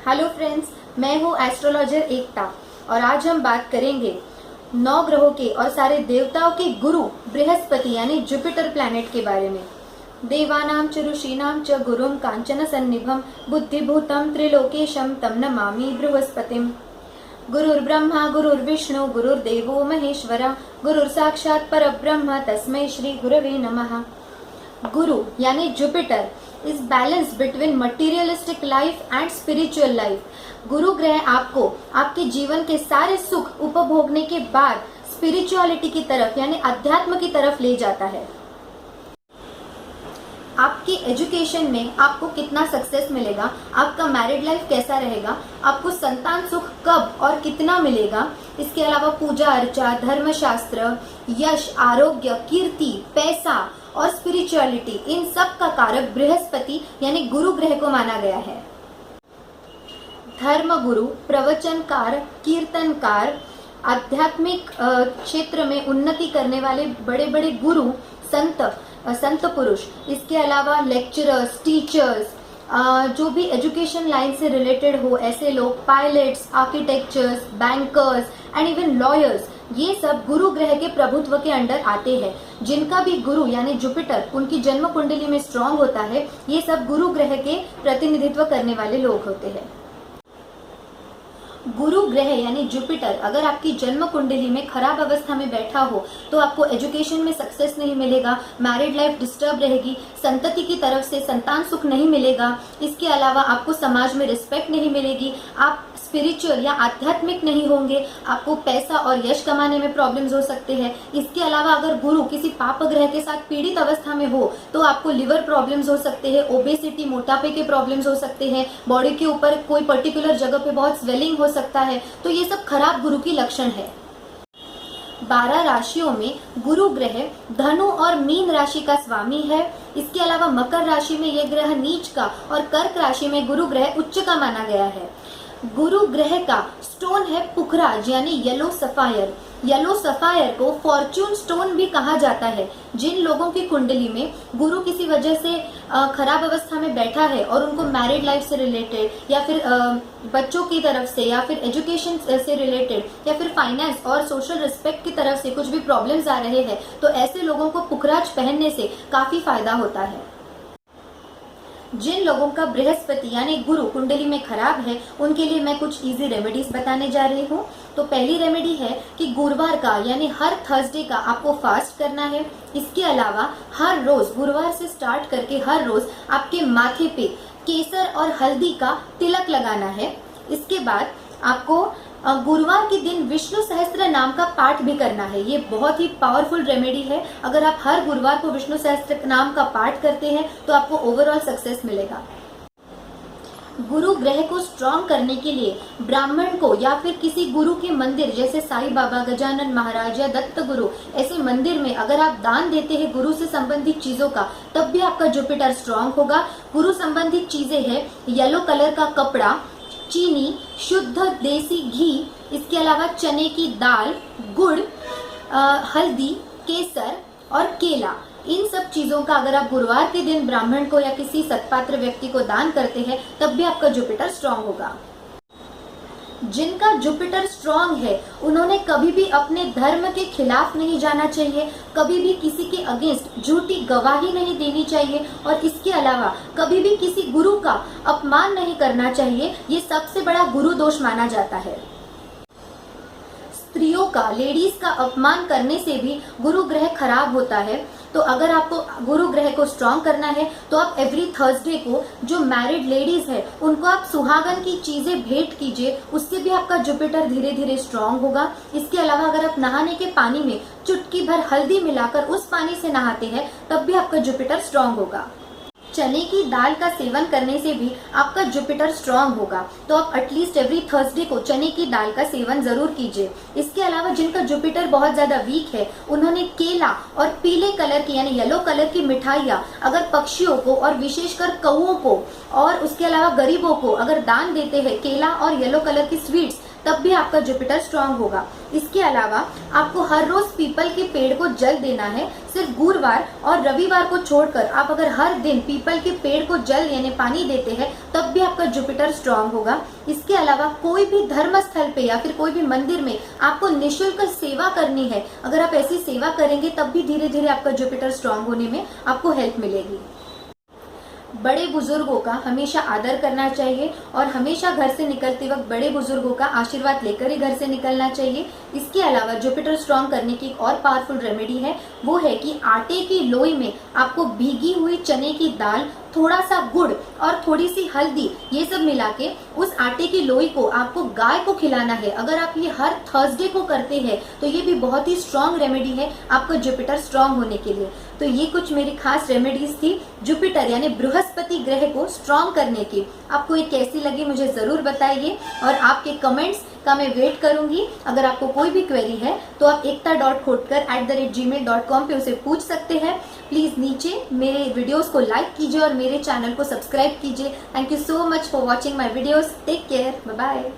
Hello friends, मैं हूँ astrologer एकता और आज हम बात करेंगे 9 ग्रहों के और सारे देवताओं के गुरु बृहस्पति यानी जुपिटर प्लैनेट के बारे में। देवानां च ऋषीणां च गुरुं कांचन सन्निभं बुद्धिभूतं त्रिलोकेशं तं नमामि बृहस्पतिम्। गुरुर्ब्रह्मा गुरुर्विष्णु गुरुर्देवो महेश्वरा गुरुर्साक्षात् परब्रह्म तस्मै श्री गुरवे नमः। गुरु यानी Jupiter is balance between materialistic life and spiritual life. गुरु ग्रह आपको आपके जीवन के सारे सुख उपभोगने के बाद स्पिरिचुअलिटी की तरफ यानी अध्यात्म की तरफ ले जाता है। आपकी एजुकेशन में आपको कितना सक्सेस मिलेगा, आपका मैरिड लाइफ कैसा रहेगा, आपको संतान सुख कब और कितना मिलेगा, इसके अलावा पूजा अर्चा, धर्मशास्त्र, यश, आरोग्य, कीर्ति, पैसा और स्पिरिचुअलिटी, इन सब का कारक बृहस्पति यानी गुरु ग्रह को माना गया है। धर्म गुरु, प्रवचनकार, कीर्तनकार, आध्यात्मिक क्षेत्र में उन्नति करने वाले बड़े बड़े गुरु, संत पुरुष, इसके अलावा लेक्चरर्स, टीचर्स, जो भी एजुकेशन लाइन से रिलेटेड हो, ऐसे लोग, pilots, architectures, bankers and even lawyers, ये सब गुरु ग्रह के प्रभुत्व के अंडर आते हैं। जिनका भी गुरु यानी जुपिटर उनकी जन्म कुंडली में स्ट्रांग होता है, ये सब गुरु ग्रह के प्रतिनिधित्व करने वाले लोग होते हैं। गुरु ग्रह यानी जुपिटर अगर आपकी जन्म कुंडली में खराब अवस्था में बैठा हो तो आपको एजुकेशन में सक्सेस नहीं मिलेगा, मैरिड लाइफ डिस्टर्ब रहेगी, संतति की तरफ से संतान सुख नहीं मिलेगा, इसके अलावा आपको समाज में रिस्पेक्ट नहीं मिलेगी, आप स्पिरिचुअल या आध्यात्मिक नहीं होंगे, आपको पैसा और यश कमाने में प्रॉब्लम्स हो सकते हैं। इसके अलावा अगर गुरु किसी पाप ग्रह के साथ पीड़ित अवस्था में हो तो आपको लिवर प्रॉब्लम्स हो सकते हैं, ओबेसिटी, मोटापे के प्रॉब्लम्स हो सकते हैं, बॉडी के ऊपर कोई पर्टिकुलर जगह पे बहुत स्वेलिंग हो सकता है। तो ये सब खराब गुरु की लक्षण है। 12 राशियों में गुरु ग्रह धनु और मीन राशि का स्वामी है। इसके अलावा मकर राशि में यह ग्रह नीच का और कर्क राशि में गुरु ग्रह उच्च का माना गया है। गुरु ग्रह का स्टोन है पुखराज यानी येलो सफायर। येलो सफायर को फॉर्च्यून स्टोन भी कहा जाता है। जिन लोगों की कुंडली में गुरु किसी वजह से खराब अवस्था में बैठा है और उनको मैरिड लाइफ से रिलेटेड या फिर बच्चों की तरफ से या फिर एजुकेशन से रिलेटेड या फिर फाइनेंस और सोशल रिस्पेक्ट की तरफ से कुछ भी प्रॉब्लम्स आ रहे हैं तो ऐसे लोगों को पुखराज पहनने से काफी फायदा होता है। जिन लोगों का बृहस्पति यानी गुरु कुंडली में खराब है उनके लिए मैं कुछ इजी रेमेडीज बताने जा रही हूँ। तो पहली रेमेडी है कि गुरुवार का यानी हर थर्सडे का आपको फास्ट करना है। इसके अलावा हर रोज गुरुवार से स्टार्ट करके हर रोज आपके माथे पे केसर और हल्दी का तिलक लगाना है। इसके बाद आपको गुरुवार के दिन विष्णु सहस्त्र नाम का पाठ भी करना है। ये बहुत ही पावरफुल रेमेडी है। अगर आप हर गुरुवार को विष्णु सहस्त्र नाम का पाठ करते हैं तो आपको ओवरऑल सक्सेस मिलेगा। गुरु ग्रह को स्ट्रॉन्ग करने के लिए ब्राह्मण को या फिर किसी गुरु के मंदिर जैसे साईं बाबा, गजानन महाराज या दत्त गुरु, ऐसे मंदिर में अगर आप दान देते हैं गुरु से संबंधित चीजों का, तब भी आपका जुपिटर स्ट्रॉन्ग होगा। गुरु संबंधित चीजें हैं येलो कलर का कपड़ा, चीनी, शुद्ध देसी घी, इसके अलावा चने की दाल, गुड़, हल्दी, केसर और केला, इन सब चीजों का अगर आप गुरुवार के दिन ब्राह्मण को या किसी सत्पात्र व्यक्ति को दान करते हैं तब भी आपका जुपिटर स्ट्रांग होगा। जिनका जुपिटर स्ट्रांग है उन्होंने कभी भी अपने धर्म के खिलाफ नहीं जाना चाहिए, कभी भी किसी के अगेंस्ट झूठी गवाही नहीं देनी चाहिए और इसके अलावा कभी भी किसी गुरु का अपमान नहीं करना चाहिए। ये सबसे बड़ा गुरु दोष माना जाता है। स्त्रियों का, लेडीज का अपमान करने से भी गुरु ग्रह खराब होता है। तो अगर आपको गुरु ग्रह को स्ट्रॉन्ग करना है तो आप एवरी थर्सडे को जो मैरिड लेडीज है उनको आप सुहागन की चीजें भेंट कीजिए, उससे भी आपका जुपिटर धीरे धीरे स्ट्रॉन्ग होगा। इसके अलावा अगर आप नहाने के पानी में चुटकी भर हल्दी मिलाकर उस पानी से नहाते हैं तब भी आपका जुपिटर स्ट्रॉन्ग होगा। चने की दाल का सेवन करने से भी आपका जुपिटर स्ट्रांग होगा। तो आप एटलीस्ट एवरी थर्सडे को चने की दाल का सेवन जरूर कीजिए। इसके अलावा जिनका जुपिटर बहुत ज्यादा वीक है उन्होंने केला और पीले कलर की यानी येलो कलर की मिठाइयाँ अगर पक्षियों को और विशेषकर कौओं को और उसके अलावा गरीबों को अगर दान देते हैं, केला और येलो कलर की स्वीट्स तब भी आपका जुपिटर स्ट्रांग होगा। इसके अलावा आपको हर रोज पीपल के पेड़ को जल देना है। सिर्फ गुरुवार और रविवार को छोड़कर आप अगर हर दिन पीपल के पेड़ को जल यानी पानी देते हैं तब भी आपका जुपिटर स्ट्रांग होगा। इसके अलावा कोई भी धर्म स्थल पे या फिर कोई भी मंदिर में आपको निःशुल्क सेवा करनी है, अगर आप ऐसी सेवा करेंगे तब भी धीरे धीरे आपका जुपिटर स्ट्रांग होने में आपको हेल्प मिलेगी। बड़े बुजुर्गों का हमेशा आदर करना चाहिए और हमेशा घर से निकलते वक्त बड़े बुजुर्गों का आशीर्वाद लेकर ही घर से निकलना चाहिए। इसके अलावा जुपिटर स्ट्रांग करने की एक और पावरफुल रेमेडी है, वो है कि आटे की लोई में आपको भीगी हुई चने की दाल, थोड़ा सा गुड़ और थोड़ी सी हल्दी ये सब मिला के उस आटे की लोई को आपको गाय को खिलाना है। अगर आप ये हर थर्सडे को करते हैं तो ये भी बहुत ही स्ट्रांग रेमेडी है आपका जुपिटर स्ट्रांग होने के लिए। तो ये कुछ मेरी खास रेमेडीज थी जुपिटर यानी बृहस्पति ग्रह को स्ट्रांग करने की। आपको ये कैसी लगी मुझे जरूर बताइए और आपके कमेंट्स का मैं वेट करूंगी। अगर आपको कोई भी क्वेरी है तो आप ekta.khotkar@gmail.com पे उसे पूछ सकते हैं। प्लीज नीचे मेरे वीडियोस को लाइक कीजिए और मेरे चैनल को सब्सक्राइब कीजिए। Thank you so much for watching my videos. Take care, bye bye.